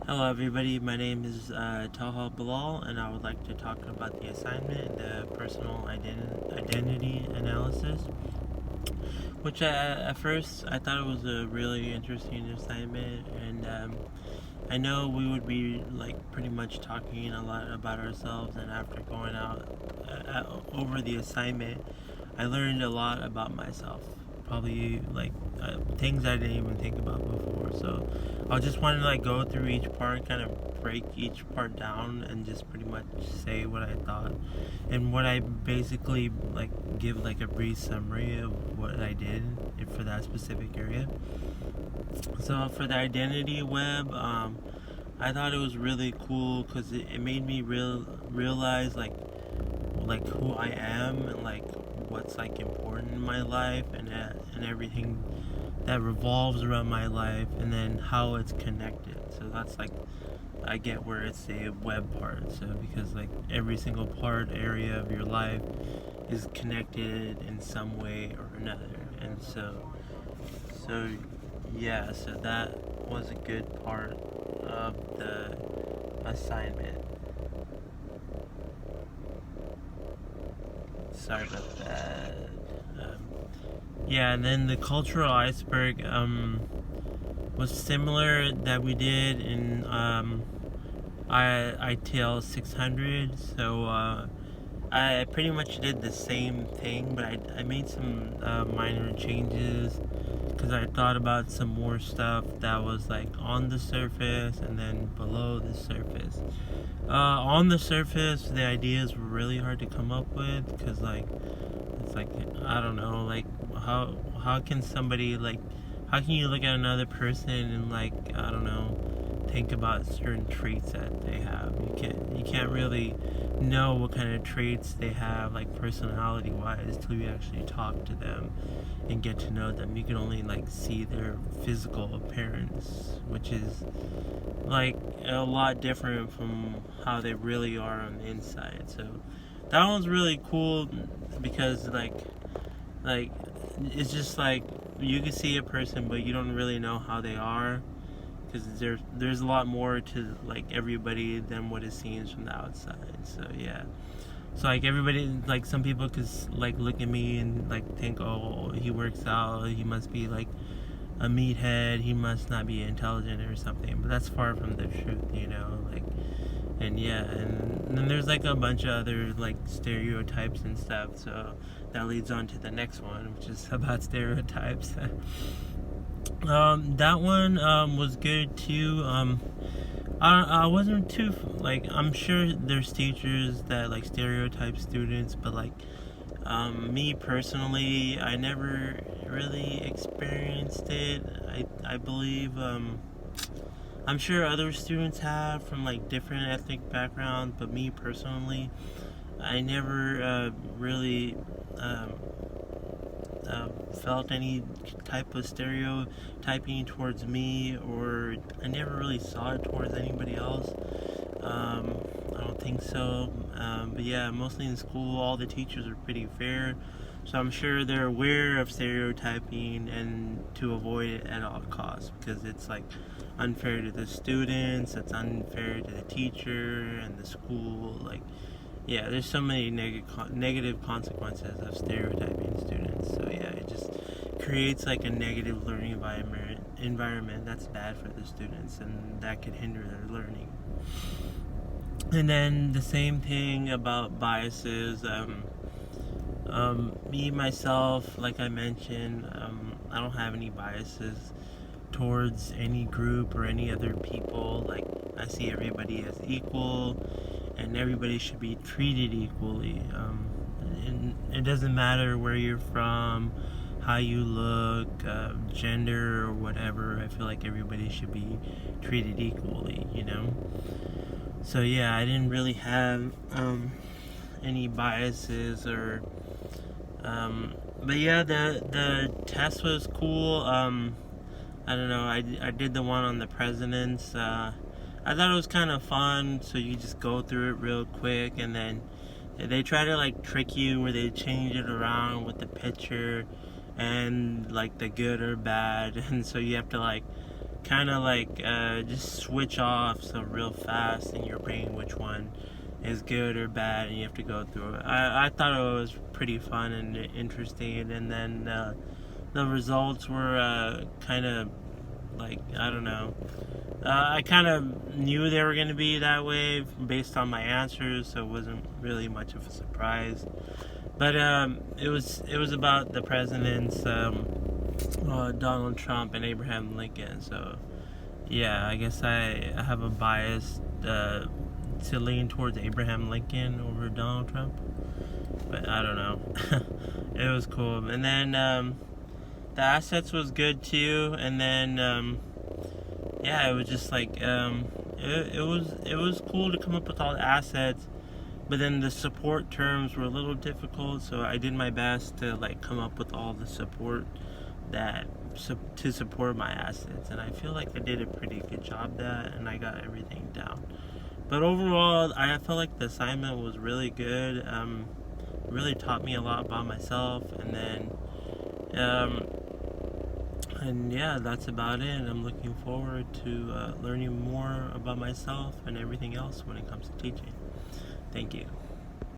Hello everybody, my name is Taha Bilal and I would like to talk about the assignment and the personal identity analysis, which at first I thought it was a really interesting assignment, and I know we would be like pretty much talking a lot about ourselves, and after going out over the assignment I learned a lot about myself, probably like things I didn't even think about before. So I just wanted to like go through each part, kind of break each part down, and just pretty much say what I thought and what I basically like give like a brief summary of what I did for that specific area. So for the identity web, I thought it was really cool because it made me realize like who I am and like what's like important in my life, and everything that revolves around my life, and then how it's connected. So that's like I get where it's a web part. So because like every single part area of your life is connected in some way or another, and so yeah, so that was a good part of the assignment. Sorry about that. Um, yeah, and then the cultural iceberg was similar that we did in ITL 600. So I pretty much did the same thing, but I made some minor changes because I thought about some more stuff that was like on the surface and then below the surface. On the surface, the ideas were really hard to come up with because like it's like I don't know, like how can somebody like how can you look at another person and like I don't know think about certain traits that they have. You can't really know what kind of traits they have like personality wise till you actually talk to them and get to know them. You can only like see their physical appearance, which is like a lot different from how they really are on the inside. So that one's really cool because like it's just like you can see a person but you don't really know how they are because there's a lot more to like everybody than what it seems from the outside. So yeah, so like everybody, like some people could like look at me and like think, oh, he works out, he must be like a meathead, he must not be intelligent or something, but that's far from the truth. Like, and yeah, and then there's like a bunch of other like stereotypes and stuff, so that leads on to the next one, which is about stereotypes. That one was good too. I wasn't too like I'm sure there's teachers that like stereotype students, but like me personally, I never really experienced it. I believe I'm sure other students have from like different ethnic backgrounds, but me personally, I never really um, felt any type of stereotyping towards me, or I never really saw it towards anybody else. I don't think so. But yeah, mostly in school, all the teachers are pretty fair. So I'm sure they're aware of stereotyping and to avoid it at all costs because it's like unfair to the students, it's unfair to the teacher and the school. Like, yeah, there's so many negative consequences of stereotyping students. So yeah, it just creates like a negative learning environment that's bad for the students, and that could hinder their learning. And then the same thing about biases. Me myself, like I mentioned, I don't have any biases towards any group or any other people. Like I see everybody as equal, and everybody should be treated equally. And it doesn't matter where you're from, how you look, gender, or whatever. I feel like everybody should be treated equally. So yeah, I didn't really have any biases or but yeah, the test was cool. I don't know. I did the one on the presidents. I thought it was kind of fun. So you just go through it real quick, and then they try to like trick you where they change it around with the picture and like the good or bad, and so you have to like kind of like just switch off so real fast in your brain which one is good or bad, and you have to go through it. I thought it was pretty fun and interesting, and then the results were kind of like, I don't know. I kind of knew they were going to be that way based on my answers, so it wasn't really much of a surprise. But it was about the presidents, Donald Trump and Abraham Lincoln. So yeah, I guess I have a bias to lean towards Abraham Lincoln over Donald Trump. But I don't know. It was cool. And then the assets was good too. And then yeah, it was just like it was cool to come up with all the assets. But then the support terms were a little difficult, so I did my best to like come up with all the support that to support my assets, and I feel like I did a pretty good job that, and I got everything down. But overall, I felt like the assignment was really good. Really taught me a lot about myself, and then and yeah, that's about it. I'm looking forward to learning more about myself and everything else when it comes to teaching. Thank you.